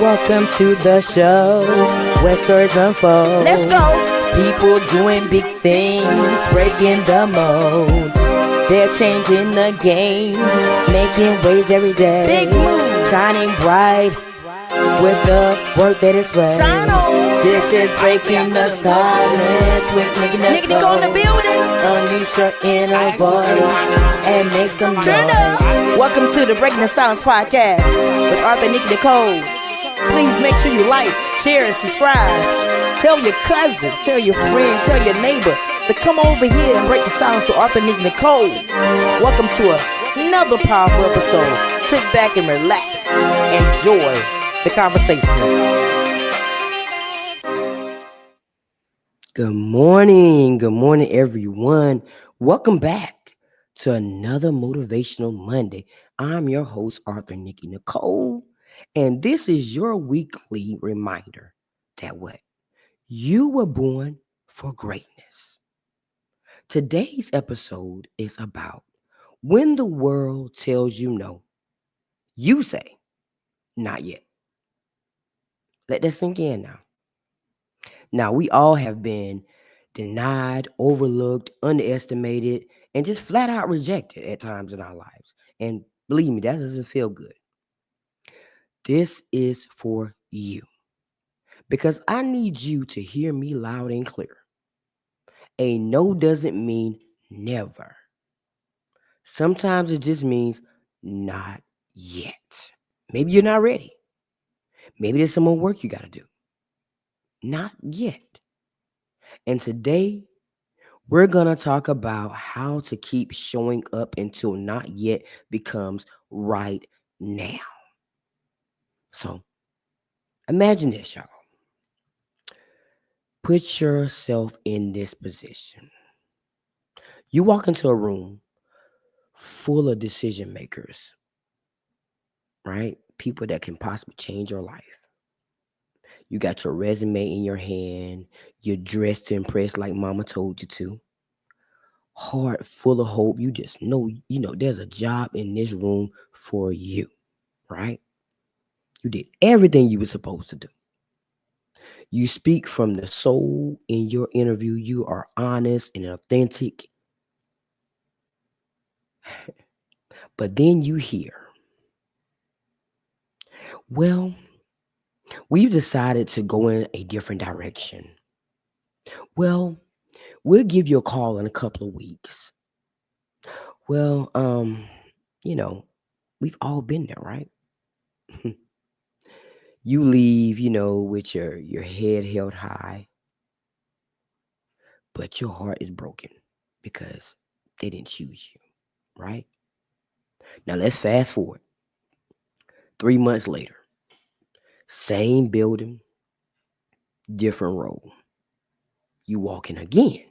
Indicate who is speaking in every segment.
Speaker 1: Welcome to the show where stories unfold.
Speaker 2: Let's go.
Speaker 1: People doing big things, breaking the mold. They're changing the game, making waves every day.
Speaker 2: Big move.
Speaker 1: Shining bright with the work that is right.
Speaker 2: Shine on.
Speaker 1: This is Breaking the Silence with Nikki
Speaker 2: Nikki Nicole in the building.
Speaker 1: Unleash your inner voice and make some
Speaker 2: Turn up.
Speaker 1: noise.
Speaker 2: Welcome to the Breaking the Silence podcast with Arthur and Nikki Nicole. Please make sure you like, share, and subscribe. Tell your cousin, tell your friend, tell your neighbor to come over here and break the silence with Arthur and Nikki Nicole. Welcome to another powerful episode. Sit back and relax. Enjoy the conversation.
Speaker 1: Good morning, everyone. Welcome back to another Motivational Monday. I'm your host, Arthur Nikki Nicole, and this is your weekly reminder that you were born for greatness. Today's episode is about when the world tells you no, you say, not yet. Let that sink in now. Now, we all have been denied, overlooked, underestimated, and just flat out rejected at times in our lives. And believe me, that doesn't feel good. This is for you because I need you to hear me loud and clear. A no doesn't mean never. Sometimes it just means not yet. Maybe you're not ready. Maybe there's some more work you got to do. Not yet. And today, we're going to talk about how to keep showing up until not yet becomes right now. So, imagine this, y'all. Put yourself in this position. You walk into a room full of decision makers, right? People that can possibly change your life. You got your resume in your hand. You're dressed to impress like mama told you to. Heart full of hope. You just know, there's a job in this room for you, right? You did everything you were supposed to do. You speak from the soul in your interview. You are honest and authentic. But then you hear, well, we've decided to go in a different direction. Well, we'll give you a call in a couple of weeks. Well, we've all been there, right? You leave, with your head held high, but your heart is broken because they didn't choose you, right? Now let's fast forward. 3 months later, same building, different role. You walk in again,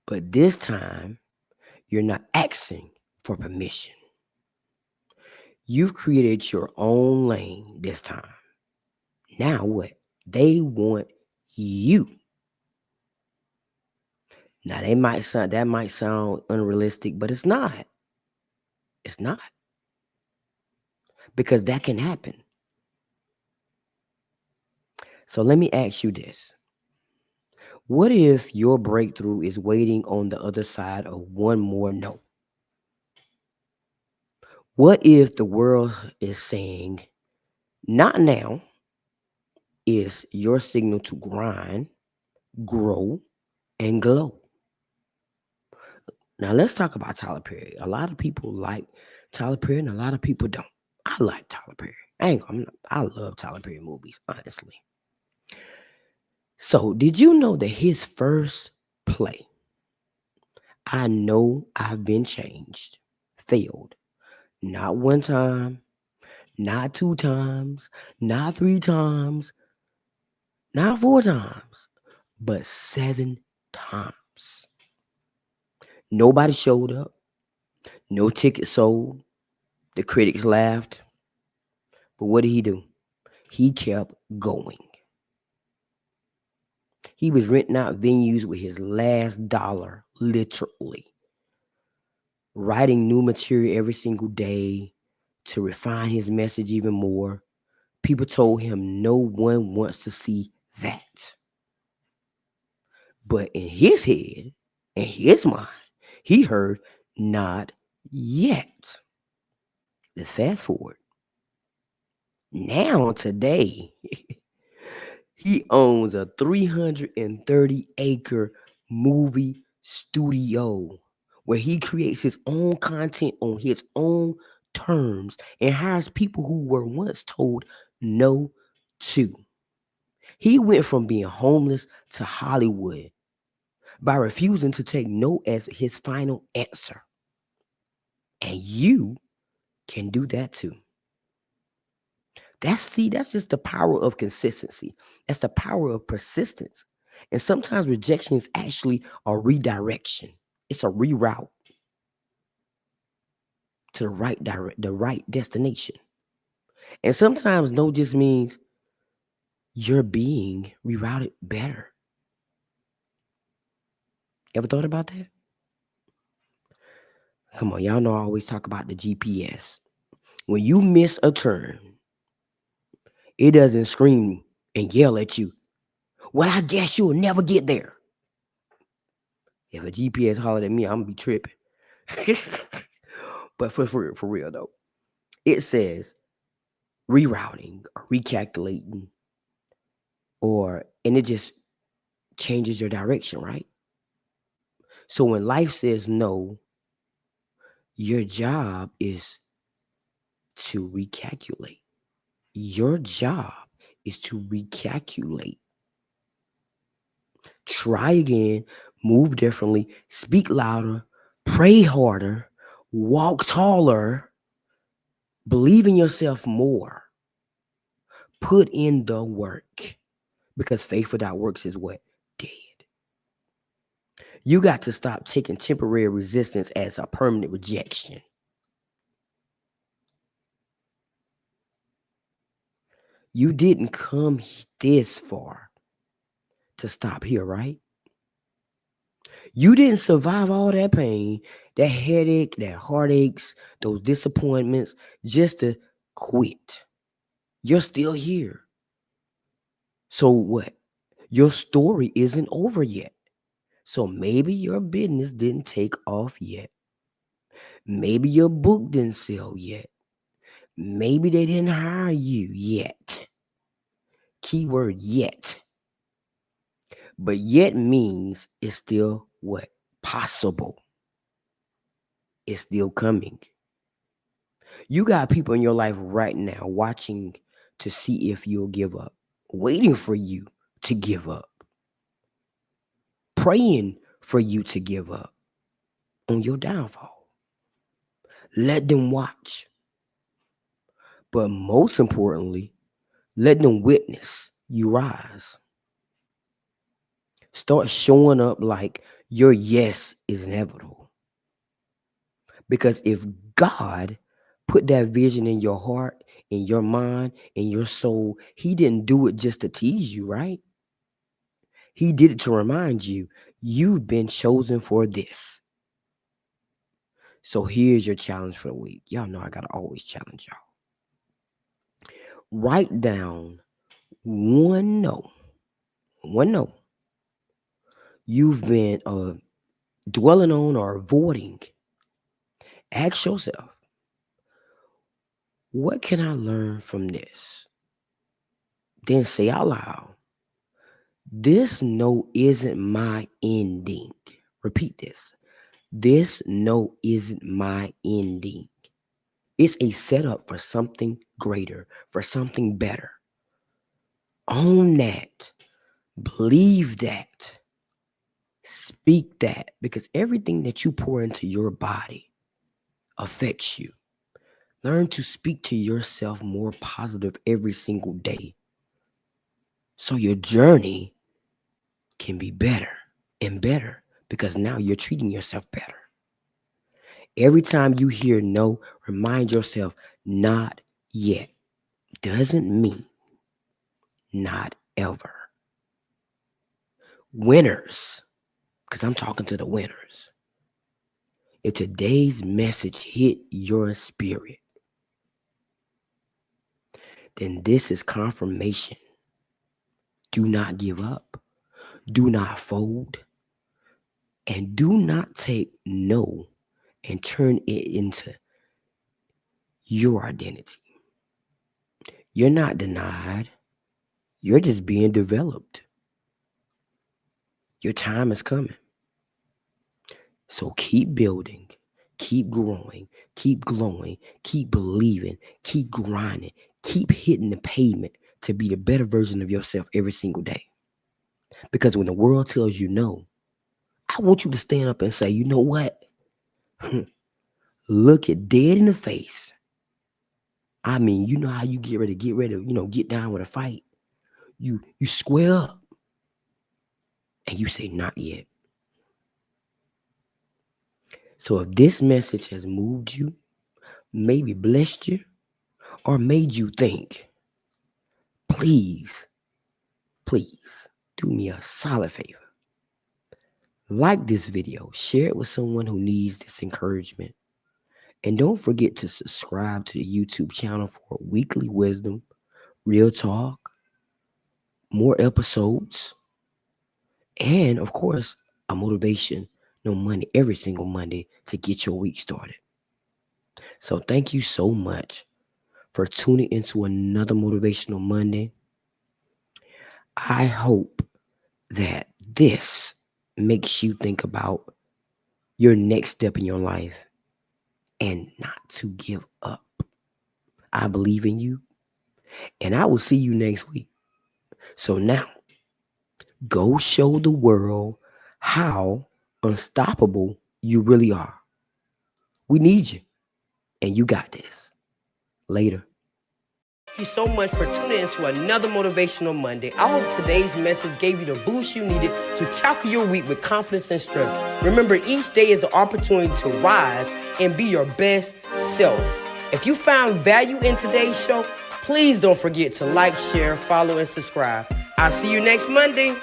Speaker 1: but this time you're not asking for permission. You've created your own lane this time. Now what? They want you. Now that might sound unrealistic, but it's not. It's not. Because that can happen. So let me ask you this. What if your breakthrough is waiting on the other side of one more no? What if the world is saying, not now, is your signal to grind, grow, and glow? Now let's talk about Tyler Perry. A lot of people like Tyler Perry and a lot of people don't. I like Tyler Perry. I love Tyler Perry movies, honestly. So did you know that his first play, I Know I've Been Changed, failed? Not one time, not 2 times, not 3 times, not 4 times, but 7 times. Nobody showed up. No ticket sold. The critics laughed. But what did he do? He kept going. He was renting out venues with his last dollar, literally. Writing new material every single day to refine his message even more. People told him no one wants to see that. But in his head, in his mind, he heard not yet. Let's fast forward. Now, today, he owns a 330-acre movie studio where he creates his own content on his own terms and hires people who were once told no to. He went from being homeless to Hollywood by refusing to take no as his final answer. And you can do that too. That's just the power of consistency. That's the power of persistence. And sometimes rejection is actually a redirection. It's a reroute to the right destination. And sometimes no just means you're being rerouted better. Ever thought about that? Come on, y'all know I always talk about the GPS. When you miss a turn, it doesn't scream and yell at you. Well, I guess you'll never get there. If a GPS hollered at me, I'm gonna be tripping. But for real though, it says rerouting or recalculating, and it just changes your direction, right? So when life says no, your job is to recalculate. Your job is to recalculate. Try again, move differently, speak louder, pray harder, walk taller, believe in yourself more, put in the work. Because faith without works is what? Dead. You got to stop taking temporary resistance as a permanent rejection. You didn't come this far to stop here, right? You didn't survive all that pain, that headache, that heartaches, those disappointments just to quit. You're still here. So what? Your story isn't over yet. So maybe your business didn't take off yet. Maybe your book didn't sell yet. Maybe they didn't hire you yet. Keyword yet. But yet means it's still what? Possible. It's still coming. You got people in your life right now watching to see if you'll give up, waiting for you to give up, praying for you to give up on your downfall. Let them watch. But most importantly, let them witness you rise. Start showing up like your yes is inevitable. Because if God put that vision in your heart, in your mind, in your soul, He didn't do it just to tease you, right? He did it to remind you you've been chosen for this. So here's your challenge for the week. Y'all know I gotta always challenge y'all. Write down one no, one no you've been dwelling on or avoiding. Ask yourself, what can I learn from this? Then say out loud, this no isn't my ending. Repeat this. This no isn't my ending. It's a setup for something greater, for something better. Own that. Believe that. Speak that. Because everything that you pour into your body affects you. Learn to speak to yourself more positive every single day. So your journey can be better and better because now you're treating yourself better. Every time you hear no, remind yourself, not yet doesn't mean not ever. Winners, because I'm talking to the winners. If today's message hit your spirit, then this is confirmation. Do not give up. Do not fold. And do not take no and turn it into your identity. You're not denied. You're just being developed. Your time is coming. So keep building, keep growing, keep glowing, keep believing, keep grinding, keep hitting the pavement to be the better version of yourself every single day. Because when the world tells you no, I want you to stand up and say, you know what? Look it dead in the face. I mean, you know how you get ready, get down with a fight. You square up and you say, not yet. So if this message has moved you, maybe blessed you, or made you think, please do me a solid favor. Like this video, share it with someone who needs this encouragement. And don't forget to subscribe to the YouTube channel for weekly wisdom, real talk, more episodes, and of course, a motivation, no money every single Monday to get your week started. So thank you so much for tuning into another Motivational Monday. I hope that this makes you think about your next step in your life and not to give up. I believe in you, and I will see you next week. So now, go show the world how unstoppable you really are. We need you, and you got this. Later. Thank you so much for tuning in to another Motivational Monday. I hope today's message gave you the boost you needed to tackle your week with confidence and strength. Remember, each day is an opportunity to rise and be your best self. If you found value in today's show, please don't forget to like, share, follow, and subscribe. I'll see you next Monday.